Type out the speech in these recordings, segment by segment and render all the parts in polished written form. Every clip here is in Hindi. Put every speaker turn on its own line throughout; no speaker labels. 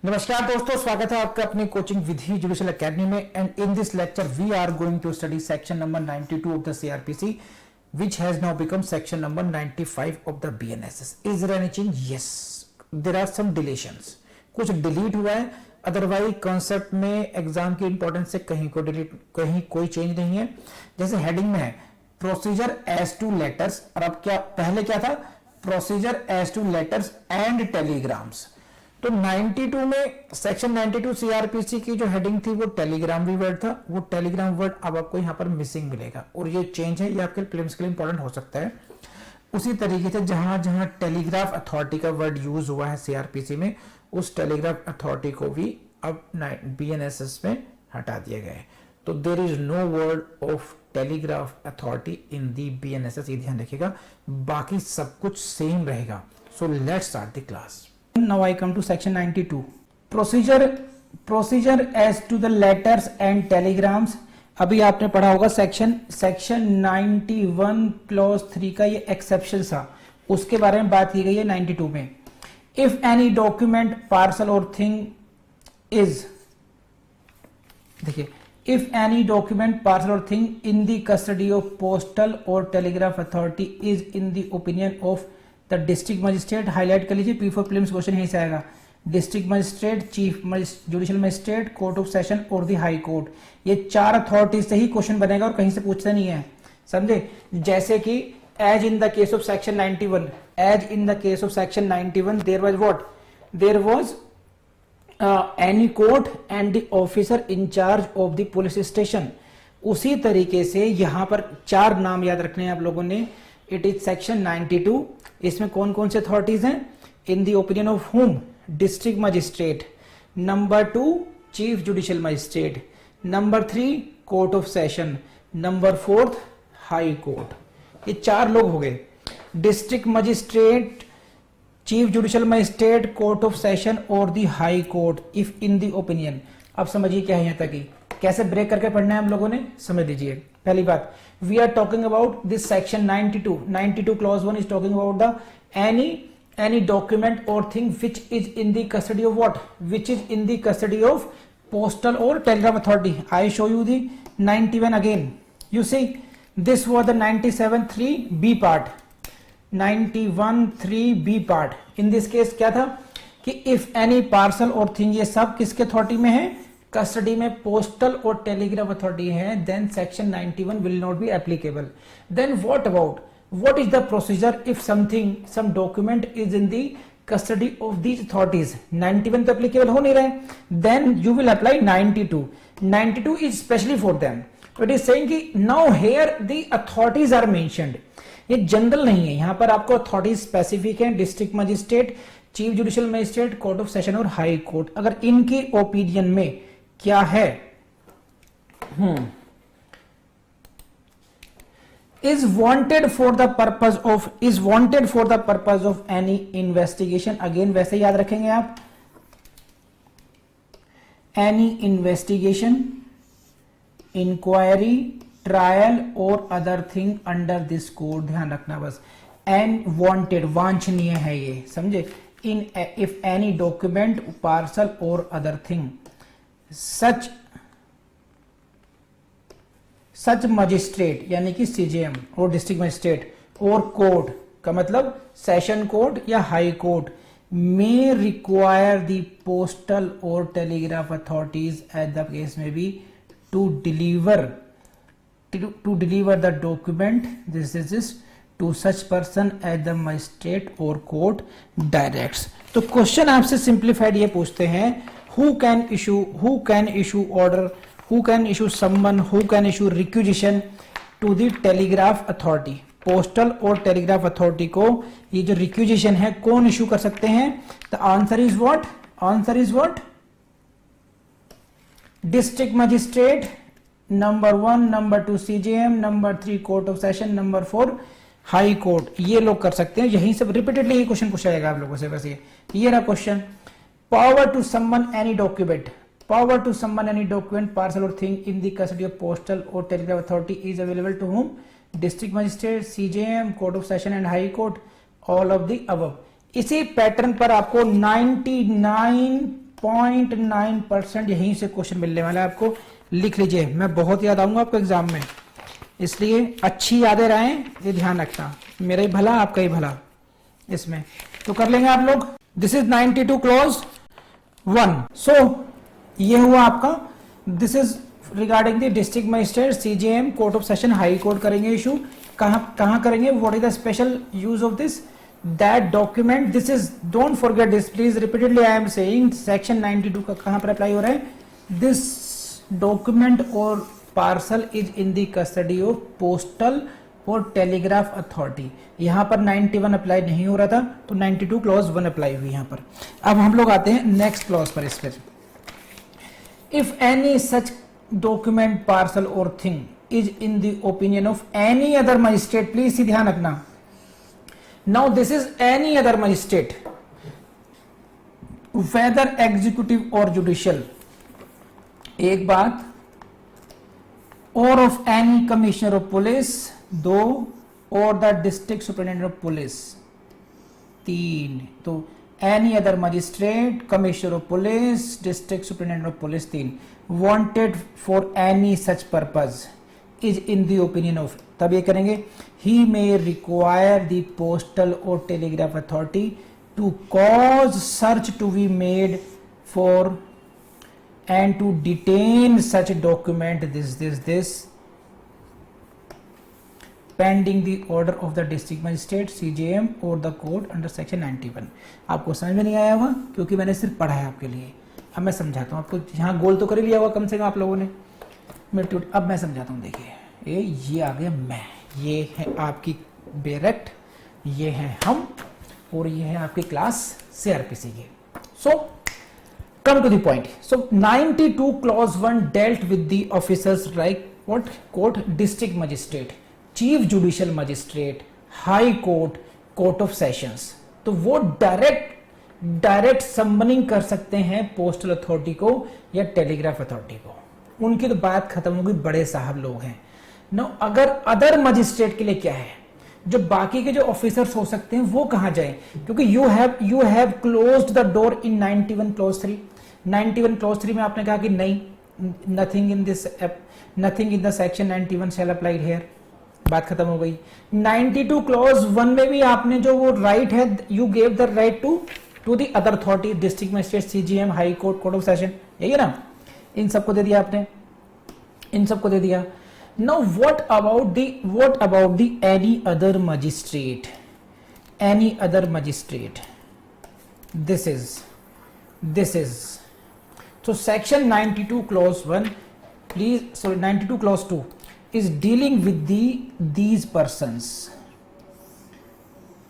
नमस्कार दोस्तों, स्वागत है आपका अपनी कोचिंग विधि जुडिशियल एकेडमी में। And in this lecture we are going to study section number 92 of the CrPC which has now become section number 95 of the BNSS. Is there any change? Yes, there are some deletions. कुछ डिलीट हुआ है, अदरवाइज कॉन्सेप्ट में एग्जाम की इंपॉर्टेंस से कहीं को डिलीट, कहीं कोई चेंज नहीं है। जैसे हेडिंग में है प्रोसीजर एज टू लेटर्स, और अब क्या पहले क्या था, procedure as to letters and telegrams. तो 92 में सेक्शन 92 सीआरपीसी की जो हेडिंग थी वो टेलीग्राम भी वर्ड था, वो टेलीग्राम वर्ड अब आपको यहाँ पर मिसिंग मिलेगा और ये चेंज है, ये आपके प्रीलिम्स के लिए इंपॉर्टेंट हो सकता है। उसी तरीके से जहां जहां टेलीग्राफ अथॉरिटी का वर्ड यूज हुआ है सीआरपीसी में, उस टेलीग्राफ अथॉरिटी को भी अब बीएनएसएस में हटा दिया गया है। तो there is no word of telegraph authority in the BNSS, ये ध्यान रखिएगा, बाकी सब कुछ सेम रहेगा। So let's start the class. Now I come to section 92. Procedure as to the letters and telegrams. अभी आपने पढ़ा होगा सेक्शन 91 क्लॉज 3 का ये एक्सेप्शन था, उसके बारे में बात की गई है 92 में। If any document parcel or thing is, देखिए, if any document parcel or thing in the custody of postal और telegraph authority is in the opinion of the district magistrate, highlight कर लीजिए, P4 प्रीलिम्स क्वेश्चन यहीं से आएगा। District magistrate, chief judicial magistrate, court of session or the high court, ये चार अथॉरिटीज से ही क्वेश्चन बनेगा और कहीं से पूछता नहीं है, समझे। जैसे कि as in the case of section 91, as in the case of section 91 there was what, there was any court and the officer in charge of the police station. उसी तरीके से यहां पर चार नाम याद रखने हैं आप लोगों ने। इट इज सेक्शन 92, इसमें कौन कौन से अथॉरिटीज हैं, in the opinion of whom, district magistrate, number 2 chief judicial magistrate, number 3 court of session, number 4 high court. ये चार लोग हो गए, district magistrate, chief judicial magistrate, court of session or the high court if in the opinion. अब समझिए क्या है यहाँ तक ही, कैसे ब्रेक करके पढ़ना है हम लोगों ने, समझ लीजिए। पहली बात, we are talking about this section 92 clause 1 is talking about the any document or thing which is in the custody of what, which is in the custody of postal or telegraph authority. I show you the 91 again. You see, this was the 97(3)(b) part, 91(3)(b) part. In this case क्या था कि if any parcel or thing, ये सब किसके अथॉरिटी में है, कस्टडी में पोस्टल और टेलीग्राफ अथॉरिटी है, then section 91 will not be applicable. Then what about, what is the procedure if something, some document is in the custody of these authorities? 91 तो applicable हो नहीं रहे, then you will apply 92. 92 is specially for them. It is saying कि now here the authorities are mentioned. ये जनरल नहीं है, यहाँ पर आपको अथॉरिटीज स्पेसिफिक है, district magistrate, chief judicial magistrate, court of session और हाई कोर्ट। अगर इनके ओपिनियन में क्या है, is wanted for the purpose of any investigation, again वैसे याद रखेंगे आप, any investigation, inquiry, trial और other thing under this code, ध्यान रखना बस। and wanted, वांछनीय है ये, समझे। in if any document, parcel और other thing सच मजिस्ट्रेट यानी कि सीजेएम और डिस्ट्रिक्ट मजिस्ट्रेट और कोर्ट का मतलब सेशन कोर्ट या हाई कोर्ट में रिक्वायर द पोस्टल और telegraph authorities at the case में भी to deliver the document this to such person at the magistrate और कोर्ट डायरेक्ट्स। तो क्वेश्चन आपसे सिंप्लीफाइड ये पूछते हैं, who can issue order, who can issue summon, who can issue requisition to the telegraph authority, postal और टेलीग्राफ अथॉरिटी को ये जो रिक्विजिशन है कौन इशू कर सकते हैं? The answer is what, district magistrate, number 1, number 2 CJM, number 3 court of session, number 4 high court, ये लोग कर सकते हैं। यही सब रिपीटेडली ये क्वेश्चन पूछा जाएगा आप लोगों से, बस ये रहा question. Power to summon any document, parcel or thing in the custody of postal और telegraph authority is available to whom, district magistrate, CJM, court of session and high court, all of the above. इसी पैटर्न पर आपको 99 99.9% यहीं से क्वेश्चन मिलने वाला है आपको, लिख लीजिए। मैं बहुत याद आऊंगा आपको एग्जाम में, इसलिए अच्छी यादें रहें, ये ध्यान रखना, मेरा ही भला आपका ही भला इसमें। तो कर लेंगे आप लोग। This is 92 clause 1। सो ये हुआ आपका, this is regarding the district magistrate CJM court of session high court करेंगे इशू। कहां करेंगे, what is the special use of this, that document, this is, don't forget this please, repeatedly I am saying, section 92 का कहां पर अप्लाई हो रहा है, दिस डॉक्यूमेंट और parcel is in the custody of postal और टेलीग्राफ अथॉरिटी। यहां पर 91 अप्लाई नहीं हो रहा था, तो 92 क्लॉज 1 अप्लाई हुई यहां पर। अब हम लोग आते हैं नेक्स्ट क्लॉज पर। इस पर, if any such document parcel or thing is in the opinion of any other magistrate, please ध्यान रखना, now this is any other magistrate, whether executive or judicial, एक बात, or of any commissioner of police, 2, or the district superintendent of police, 3। तो any other magistrate, commissioner of police, district superintendent of police, 3, wanted for any such purpose is in the opinion of, तब ये करेंगे, he may require the postal और telegraph authority to cause search to be made for and to detain such document this pending the order of the district magistrate CJM or the court under section 91। आपको समझ में नहीं आया होगा क्योंकि मैंने सिर्फ पढ़ा है आपके लिए। अब मैं समझाता हूँ आपको, यहाँ गोल तो कर ही लिया होगा कम से कम आप लोगों ने। अब मैं समझाता हूँ, देखिए ये आ गया मैं, ये है आपकी बेरेक्ट, ये है हम, और ये है आपकी क्लास CRPC की। सो come to the point. So 92 clause 1 dealt with the officers like what court, district magistrate, chief judicial magistrate, high court, court of sessions। तो वो डायरेक्ट समनिंग कर सकते हैं पोस्टल अथॉरिटी को या टेलीग्राफ अथॉरिटी को, उनकी तो बात खत्म होगी, बड़े साहब लोग हैं। नो, अगर अदर मजिस्ट्रेट के लिए क्या है, जो बाकी के जो ऑफिसर्स हो सकते हैं वो कहां जाए, क्योंकि you have closed the door in 91 clause 3। 91 clause 3 में आपने कहा कि नहीं, nothing in the section 91 shall apply here, बात खत्म हो गई। 92 क्लॉज 1 में भी आपने जो वो राइट है, you gave the right to the other authority, district magistrate, CGM, high court, court of session, यही है ना, इन सबको दे दिया आपने, इन सबको दे दिया। Now what about the any other magistrate, any other magistrate, this is so section 92 clause 1, please, sorry, 92 clause 2 is dealing with these persons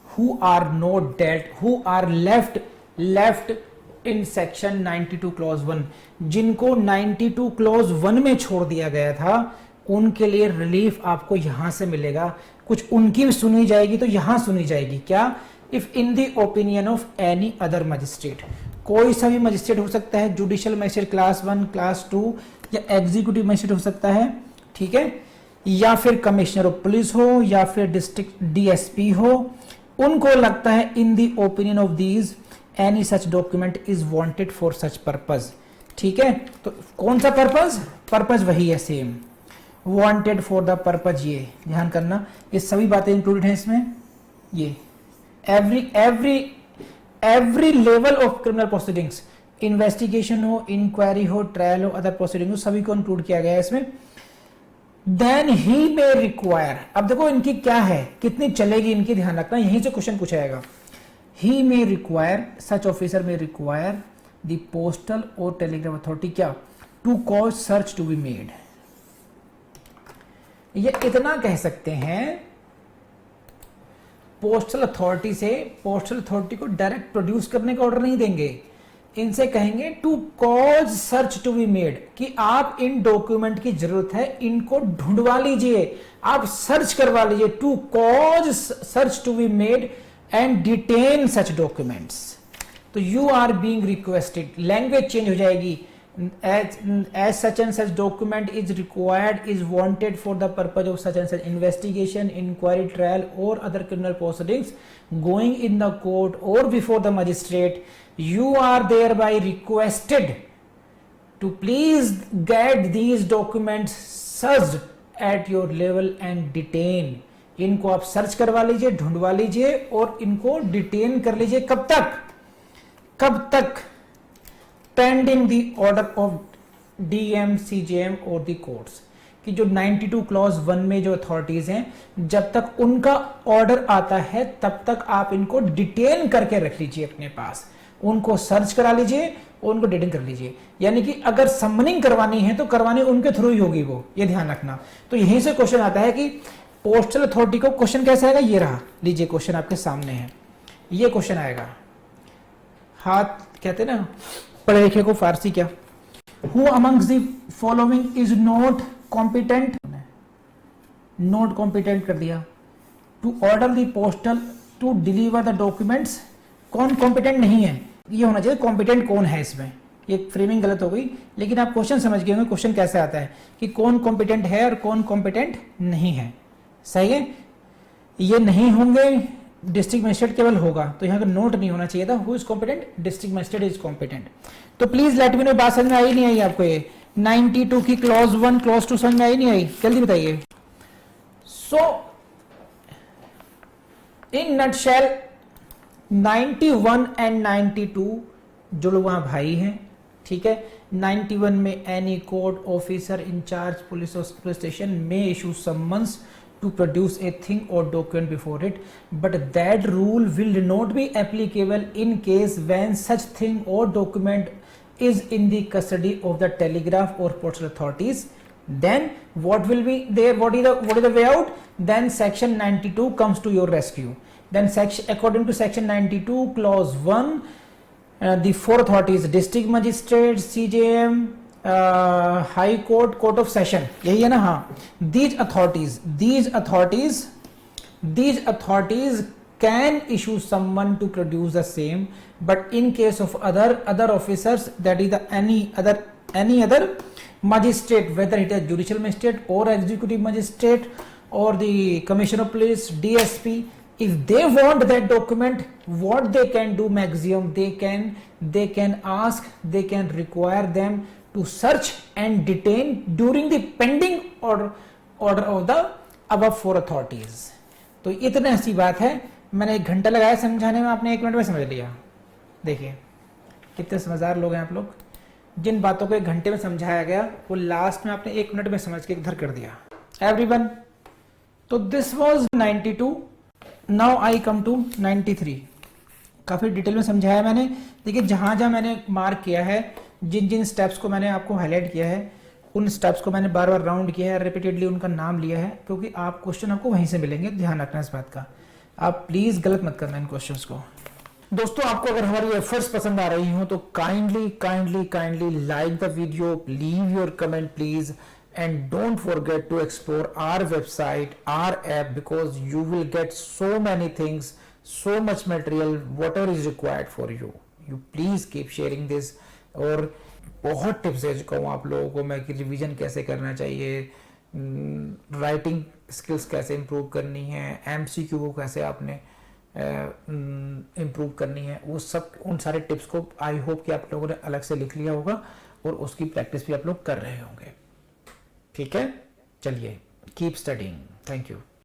who are not dealt, who are left in section 92 clause 1, जिनको 92 clause 1 में छोड़ दिया गया था, उनके लिए रिलीफ आपको यहां से मिलेगा। कुछ उनकी भी सुनी जाएगी तो यहां सुनी जाएगी, क्या, if in the opinion of any other magistrate, कोई सा भी मजिस्ट्रेट हो सकता है, जुडिशियल मजिस्ट्रेट क्लास 1, क्लास 2, या एग्जीक्यूटिव मजिस्ट्रेट हो सकता है, ठीक है, या फिर कमिश्नर ऑफ पुलिस हो, या फिर डिस्ट्रिक्ट डीएसपी हो, उनको लगता है इन the opinion of these any such document is wanted for such purpose, ठीक है। तो कौन सा पर्पज वही है same, wanted for the purpose, ये ध्यान करना, ये सभी बातें इंक्लूडेड हैं इसमें। ये every level of criminal proceedings, investigation हो, इंक्वायरी हो, ट्रायल हो, अदर प्रोसीडिंग हो, सभी को इंक्लूड किया गया है इसमें। देन ही मे रिक्वायर, अब देखो इनकी क्या है, कितनी चलेगी इनकी, ध्यान रखना, यहीं से क्वेश्चन पूछा जाएगा। He may require, such officer may require the postal और टेलीग्राफ अथॉरिटी, क्या, to cause search to be made. ये इतना कह सकते हैं, पोस्टल अथॉरिटी से, पोस्टल अथॉरिटी को डायरेक्ट प्रोड्यूस करने का ऑर्डर नहीं देंगे, इनसे कहेंगे to cause search to be made, कि आप इन डॉक्यूमेंट की जरूरत है, इनको ढूंढवा लीजिए, आप सर्च करवा लीजिए, to cause search to be made and detain such documents. तो you are being requested, language change हो जाएगी, as such and such document is required, is wanted for the purpose of such and such investigation, inquiry, trial or other criminal proceedings going in the court or before the magistrate, you are thereby requested to please get these documents searched at your level and detain. इनको आप सर्च करवा लीजिए, ढूंढवा लीजिए और इनको डिटेन कर लीजिए। कब तक? Pending the order of DM, CJM और द कोर्ट्स, कि जो 92 क्लॉज 1 में जो अथॉरिटीज हैं, जब तक उनका ऑर्डर आता है तब तक आप इनको डिटेन करके रख लीजिए अपने पास, उनको सर्च करा लीजिए, उनको डिटेन कर लीजिए। यानी कि अगर समनिंग करवानी है तो करवानी उनके थ्रू ही होगी, वो ये ध्यान रखना। तो यहीं से क्वेश्चन आता है कि पोस्टल अथॉरिटी को क्वेश्चन कैसे आएगा, ये रहा, लीजिए क्वेश्चन आपके सामने है, ये क्वेश्चन आएगा। हाथ कहते ना पढ़े लिखे को फारसी क्या, who amongst the following is not competent, not competent कर दिया, to order the postal to deliver the documents. कौन कॉम्पिटेंट नहीं है, ये होना चाहिए कॉम्पिटेंट कौन है इसमें, ये फ्रेमिंग गलत हो गई, लेकिन आप क्वेश्चन समझ गए होंगे क्वेश्चन कैसे आता है कि कौन कॉम्पिटेंट है और कौन कॉम्पिटेंट नहीं है। सही है, ये नहीं होंगे, डिस्ट्रिक्ट मजिस्ट्रेट केवल होगा, तो यहाँ का नोट नहीं होना चाहिए था, who is competent, district magistrate is competent. तो प्लीज लेट मी नो, बात समझ में आई नहीं आई आपको, ये 92 की क्लॉज 1 क्लॉज 2 समझ में आई नहीं आई, जल्दी बताइए। सो इन नटशेल 91 एंड 92 जुड़वा भाई हैं, ठीक है। 91 में any court officer incharge police station में issue summons to produce a thing or document before it, but that rule will not be applicable in case when such thing or document is in the custody of the telegraph or postal authorities. Then what will be there, what is the way out? Then section 92 comes to your rescue. Then according to section 92 clause 1, the four authorities, district magistrate, CJM, high court, court of session, यही है ना, हाँ, these authorities can issue someone to produce the same, but in case of other officers, that is the any other magistrate, whether it is judicial magistrate or executive magistrate or the commissioner of police, DSP, if they want that document, what they can do maximum, they can ask, they can require them to search and detain during the pending order of the above four authorities. तो इतने सी बात है, मैंने 1 घंटा लगाया समझाने में, आपने 1 मिनट में समझ लिया। देखिए कितने समझदार लोग हैं आप लोग, जिन बातों को 1 घंटे में समझाया गया वो लास्ट में आपने 1 मिनट में समझ के इधर कर दिया। एवरीवन, तो this was 92, now I come to 93। काफी डिटेल में समझाया मैंने। देखिए जहां जहां मैंने मार्क किया है, जिन स्टेप्स को मैंने आपको हाईलाइट किया है, उन स्टेप्स को मैंने बार बार राउंड किया है, रिपीटेडली उनका नाम लिया है, क्योंकि आप क्वेश्चन आपको वहीं से मिलेंगे, ध्यान रखना इस बात का। आप प्लीज गलत मत करना इन क्वेश्चंस को। दोस्तों, आपको अगर हमारी एफर्ट्स पसंद आ रही हो तो kindly like the video, leave your comment please, and don't forget to explore our website, our app, because you will get so many things, so much material, whatever is required for you. You please keep sharing this. और बहुत टिप्स दे चुका हूँ आप लोगों को मैं कि रिवीजन कैसे करना चाहिए, राइटिंग स्किल्स कैसे इम्प्रूव करनी है, एमसीक्यू को कैसे आपने इम्प्रूव करनी है, वो सब, उन सारे टिप्स को आई होप कि आप लोगों ने अलग से लिख लिया होगा और उसकी प्रैक्टिस भी आप लोग कर रहे होंगे। ठीक है, चलिए, कीप स्टडिंग। Thank you.